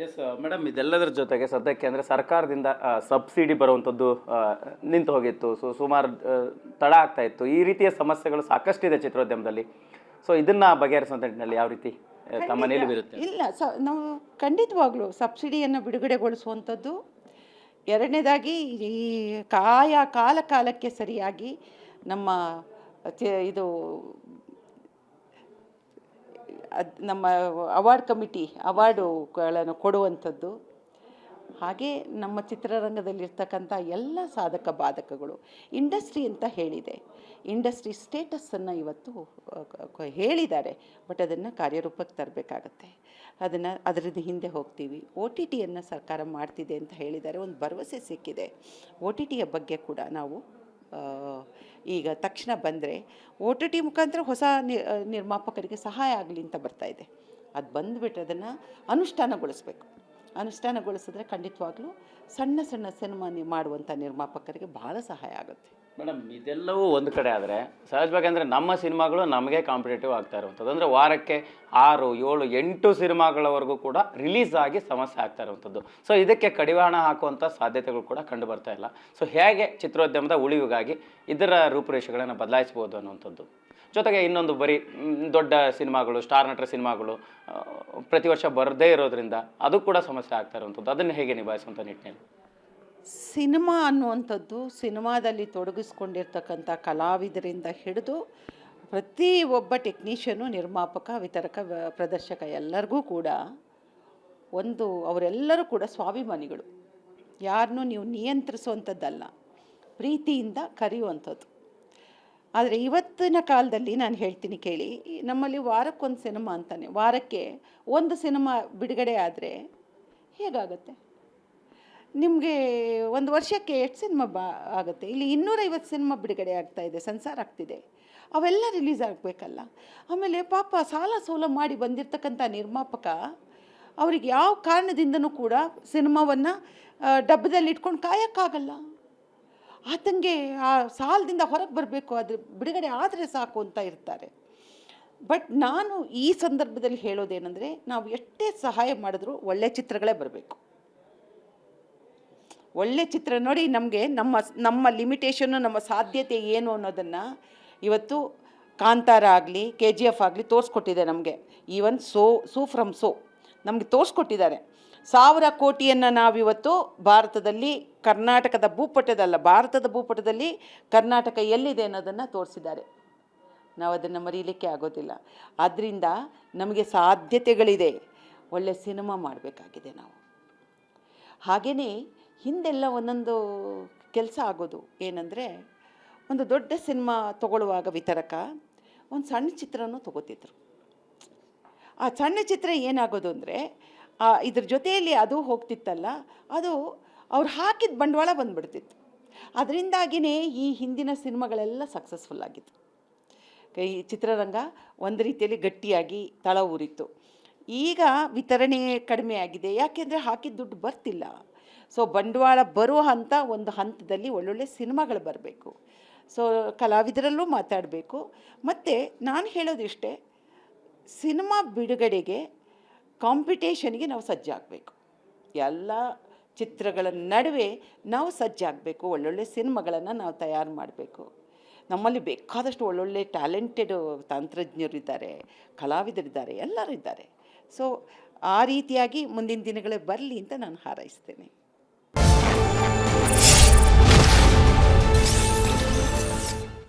Yes madam, ಇದೆಲ್ಲದರ ಜೊತೆಗೆ ಸದ್ಯಕ್ಕೆ ಅಂದರೆ ಸರ್ಕಾರದಿಂದ ಸಬ್ಸಿಡಿ ಬರುವಂಥದ್ದು ನಿಂತು ಹೋಗಿತ್ತು. ಸುಮಾರು ತಡ ಆಗ್ತಾ ಇತ್ತು. ಈ ರೀತಿಯ ಸಮಸ್ಯೆಗಳು ಸಾಕಷ್ಟಿದೆ ಚಿತ್ರೋದ್ಯಮದಲ್ಲಿ. ಸೊ ಇದನ್ನು ಬಗೆಹರಿಸುವಂಥ ನಿಟ್ಟಿನಲ್ಲಿ ಯಾವ ರೀತಿ ತಮ್ಮ ನಿಲುವಿರುತ್ತೆ? ಇಲ್ಲ, ನಾವು ಖಂಡಿತವಾಗ್ಲೂ ಸಬ್ಸಿಡಿಯನ್ನು ಬಿಡುಗಡೆಗೊಳಿಸುವಂಥದ್ದು. ಎರಡನೇದಾಗಿ ಈ ಕಾಲಕ್ಕೆ ಸರಿಯಾಗಿ ನಮ್ಮ ಇದು ನಮ್ಮ ಅವಾರ್ಡ್ ಕಮಿಟಿ ಅವಾರ್ಡುಗಳನ್ನು ಕೊಡುವಂಥದ್ದು. ಹಾಗೆ ನಮ್ಮ ಚಿತ್ರರಂಗದಲ್ಲಿರ್ತಕ್ಕಂಥ ಎಲ್ಲ ಸಾಧಕ ಬಾಧಕಗಳು ಇಂಡಸ್ಟ್ರಿ ಅಂತ ಹೇಳಿದೆ. ಇಂಡಸ್ಟ್ರಿ ಸ್ಟೇಟಸ್ಸನ್ನು ಇವತ್ತು ಹೇಳಿದ್ದಾರೆ, ಬಟ್ ಅದನ್ನು ಕಾರ್ಯರೂಪಕ್ಕೆ ತರಬೇಕಾಗತ್ತೆ. ಅದರದ್ದು ಹಿಂದೆ ಹೋಗ್ತೀವಿ. ಒ ಟಿ ಟಿಯನ್ನು ಸರ್ಕಾರ ಮಾಡ್ತಿದೆ ಅಂತ ಹೇಳಿದ್ದಾರೆ, ಒಂದು ಭರವಸೆ ಸಿಕ್ಕಿದೆ. ಒ ಟಿ ಟಿಯ ಬಗ್ಗೆ ಕೂಡ ನಾವು ಈಗ ತಕ್ಷಣ ಬಂದರೆ ಒ ಟಿ ಟಿ ಮುಖಾಂತರ ಹೊಸ ನಿರ್ಮಾಪಕರಿಗೆ ಸಹಾಯ ಆಗಲಿ ಅಂತ ಬರ್ತಾಯಿದೆ. ಅದು ಬಂದುಬಿಟ್ರೆ ಅದನ್ನು ಅನುಷ್ಠಾನಗೊಳಿಸಿದ್ರೆ ಖಂಡಿತವಾಗ್ಲೂ ಸಣ್ಣ ಸಣ್ಣ ಸಿನಿಮಾ ಮಾಡುವಂಥ ನಿರ್ಮಾಪಕರಿಗೆ ಭಾಳ ಸಹಾಯ ಆಗುತ್ತೆ. ಮೇಡಮ್, ಇದೆಲ್ಲವೂ ಒಂದು ಕಡೆ ಆದರೆ ಸಹಜವಾಗಿ ಅಂದರೆ ನಮ್ಮ ಸಿನಿಮಾಗಳು ನಮಗೆ ಕಾಂಪಿಟೇಟಿವ್ ಆಗ್ತಾ ಇರುವಂಥದ್ದು. ಅಂದರೆ ವಾರಕ್ಕೆ 6, 7, 8 ಸಿನಿಮಾಗಳವರೆಗೂ ಕೂಡ ರಿಲೀಸ್ ಆಗಿ ಸಮಸ್ಯೆ ಆಗ್ತಾ ಇರುವಂಥದ್ದು. ಸೊ ಇದಕ್ಕೆ ಕಡಿವಾಣ ಹಾಕುವಂಥ ಸಾಧ್ಯತೆಗಳು ಕೂಡ ಕಂಡು ಬರ್ತಾ ಇಲ್ಲ. ಸೊ ಹೇಗೆ ಚಿತ್ರೋದ್ಯಮದ ಉಳಿವಿಗಾಗಿ ಇದರ ರೂಪುರೇಷೆಗಳನ್ನು ಬದಲಾಯಿಸ್ಬೋದು ಅನ್ನುವಂಥದ್ದು. ಜೊತೆಗೆ ಇನ್ನೊಂದು ಬರೀ ದೊಡ್ಡ ಸಿನಿಮಾಗಳು, ಸ್ಟಾರ್ ನಟರ ಸಿನಿಮಾಗಳು ಪ್ರತಿ ವರ್ಷ ಬರದೇ ಇರೋದ್ರಿಂದ ಅದು ಕೂಡ ಸಮಸ್ಯೆ ಆಗ್ತಾ ಇರುವಂಥದ್ದು. ಅದನ್ನು ಹೇಗೆ ನಿಭಾಯಿಸುವಂಥ ನಿಟ್ಟಿನಲ್ಲಿ ಸಿನಿಮಾ ಅನ್ನುವಂಥದ್ದು, ಸಿನಿಮಾದಲ್ಲಿ ತೊಡಗಿಸ್ಕೊಂಡಿರ್ತಕ್ಕಂಥ ಕಲಾವಿದರಿಂದ ಹಿಡಿದು ಪ್ರತಿ ಒಬ್ಬ ಟೆಕ್ನಿಷಿಯನು, ನಿರ್ಮಾಪಕ, ವಿತರಕ, ಪ್ರದರ್ಶಕ ಎಲ್ಲರಿಗೂ ಕೂಡ ಅವರೆಲ್ಲರೂ ಕೂಡ ಸ್ವಾಭಿಮಾನಿಗಳು. ಯಾರನ್ನೂ ನೀವು ನಿಯಂತ್ರಿಸುವಂಥದ್ದಲ್ಲ, ಪ್ರೀತಿಯಿಂದ ಕರೆಯುವಂಥದ್ದು. ಆದರೆ ಇವತ್ತಿನ ಕಾಲದಲ್ಲಿ ನಾನು ಹೇಳ್ತೀನಿ ಕೇಳಿ, ನಮ್ಮಲ್ಲಿ ವಾರಕ್ಕೊಂದು ಸಿನಿಮಾ ಅಂತಾನೆ, ವಾರಕ್ಕೆ ಒಂದು ಸಿನಿಮಾ ಬಿಡುಗಡೆ ಆದರೆ ಹೇಗಾಗುತ್ತೆ? ನಿಮಗೆ ಒಂದು ವರ್ಷಕ್ಕೆ ಎಷ್ಟು ಸಿನಿಮಾ ಆಗುತ್ತೆ? ಇಲ್ಲಿ 250 ಸಿನಿಮಾ ಬಿಡುಗಡೆ ಆಗ್ತಾಯಿದೆ, ಸೆನ್ಸಾರ್ ಆಗ್ತಿದೆ. ಅವೆಲ್ಲ ರಿಲೀಸ್ ಆಗಬೇಕಲ್ಲ. ಆಮೇಲೆ ಪಾಪ ಸಾಲ ಸೋಲ ಮಾಡಿ ಬಂದಿರತಕ್ಕಂಥ ನಿರ್ಮಾಪಕ ಅವ್ರಿಗೆ ಯಾವ ಕಾರಣದಿಂದನೂ ಕೂಡ ಸಿನಿಮಾವನ್ನು ಡಬ್ಬದಲ್ಲಿ ಇಟ್ಕೊಂಡು ಕಾಯೋಕ್ಕಾಗಲ್ಲ. ಆತಂಗೆ ಆ ಸಾಲದಿಂದ ಹೊರಗೆ ಬರಬೇಕು, ಅದು ಬಿಡುಗಡೆ ಆದರೆ ಸಾಕು ಅಂತ ಇರ್ತಾರೆ. ಬಟ್ ನಾನು ಈ ಸಂದರ್ಭದಲ್ಲಿ ಹೇಳೋದೇನೆಂದರೆ, ನಾವು ಎಷ್ಟೇ ಸಹಾಯ ಮಾಡಿದ್ರೂ ಒಳ್ಳೆ ಚಿತ್ರಗಳೇ ಬರಬೇಕು. ಒಳ್ಳೆ ಚಿತ್ರ ನೋಡಿ, ನಮಗೆ ನಮ್ಮ ಲಿಮಿಟೇಷನ್ನು, ನಮ್ಮ ಸಾಧ್ಯತೆ ಏನು ಅನ್ನೋದನ್ನು ಇವತ್ತು ಕಾಂತಾರ ಆಗಲಿ, KGF ಆಗಲಿ ತೋರಿಸ್ಕೊಟ್ಟಿದೆ ನಮಗೆ. ಈವನ್ ಸೋ ಫ್ರಮ್ ಸೋ ನಮಗೆ ತೋರಿಸ್ಕೊಟ್ಟಿದ್ದಾರೆ. 1000 ಕೋಟಿಯನ್ನು ನಾವಿವತ್ತು ಭಾರತದಲ್ಲಿ, ಕರ್ನಾಟಕದ ಭೂಪಟದಲ್ಲ, ಭಾರತದ ಭೂಪಟದಲ್ಲಿ ಕರ್ನಾಟಕ ಎಲ್ಲಿದೆ ಅನ್ನೋದನ್ನು ತೋರಿಸಿದ್ದಾರೆ. ನಾವು ಅದನ್ನು ಮರೀಲಿಕ್ಕೆ ಆಗೋದಿಲ್ಲ. ಆದ್ದರಿಂದ ನಮಗೆ ಸಾಧ್ಯತೆಗಳಿದೆ, ಒಳ್ಳೆ ಸಿನಿಮಾ ಮಾಡಬೇಕಾಗಿದೆ ನಾವು. ಹಾಗೆಯೇ ಹಿಂದೆಲ್ಲ ಒಂದೊಂದು ಕೆಲಸ ಆಗೋದು ಏನಂದರೆ, ಒಂದು ದೊಡ್ಡ ಸಿನಿಮಾ ತಗೊಳ್ಳುವಾಗ ವಿತರಕ ಒಂದು ಸಣ್ಣ ಚಿತ್ರನೂ ತಗೋತಿದ್ರು. ಆ ಸಣ್ಣ ಚಿತ್ರ ಏನಾಗೋದು ಅಂದರೆ, ಇದ್ರ ಜೊತೆಯಲ್ಲಿ ಅದು ಹೋಗ್ತಿತ್ತಲ್ಲ, ಅದು ಅವ್ರು ಹಾಕಿದ ಬಂಡವಾಳ ಬಂದುಬಿಡ್ತಿತ್ತು. ಅದರಿಂದಾಗಿಯೇ ಈ ಹಿಂದಿನ ಸಿನಿಮಾಗಳೆಲ್ಲ ಸಕ್ಸಸ್ಫುಲ್ ಆಗಿತ್ತು. ಈ ಚಿತ್ರರಂಗ ಒಂದು ರೀತಿಯಲ್ಲಿ ಗಟ್ಟಿಯಾಗಿ ತಳ ಊರಿತ್ತು. ಈಗ ವಿತರಣೆ ಕಡಿಮೆ ಆಗಿದೆ, ಯಾಕೆಂದರೆ ಹಾಕಿದ ದುಡ್ಡು ಬರ್ತಿಲ್ಲ. ಸೊ ಬಂಡವಾಳ ಬರೋ ಒಂದು ಹಂತದಲ್ಲಿ ಒಳ್ಳೊಳ್ಳೆ ಸಿನಿಮಾಗಳು ಬರಬೇಕು. ಸೊ ಕಲಾವಿದರಲ್ಲೂ ಮಾತಾಡಬೇಕು. ಮತ್ತು ನಾನು ಹೇಳೋದಿಷ್ಟೇ, ಸಿನಿಮಾ ಬಿಡುಗಡೆಗೆ ಕಾಂಪಿಟೇಷನ್ಗೆ ನಾವು ಸಜ್ಜಾಗಬೇಕು. ಎಲ್ಲ ಚಿತ್ರಗಳ ನಡುವೆ ನಾವು ಸಜ್ಜಾಗಬೇಕು. ಒಳ್ಳೊಳ್ಳೆ ಸಿನಿಮಾಗಳನ್ನು ನಾವು ತಯಾರು ಮಾಡಬೇಕು. ನಮ್ಮಲ್ಲಿ ಬೇಕಾದಷ್ಟು ಒಳ್ಳೊಳ್ಳೆ ಟ್ಯಾಲೆಂಟೆಡ್ ತಂತ್ರಜ್ಞರಿದ್ದಾರೆ, ಕಲಾವಿದರಿದ್ದಾರೆ, ಎಲ್ಲರೂ ಇದ್ದಾರೆ. ಸೊ ಆ ರೀತಿಯಾಗಿ ಮುಂದಿನ ದಿನಗಳೇ ಬರಲಿ ಅಂತ ನಾನು ಹಾರೈಸ್ತೇನೆ.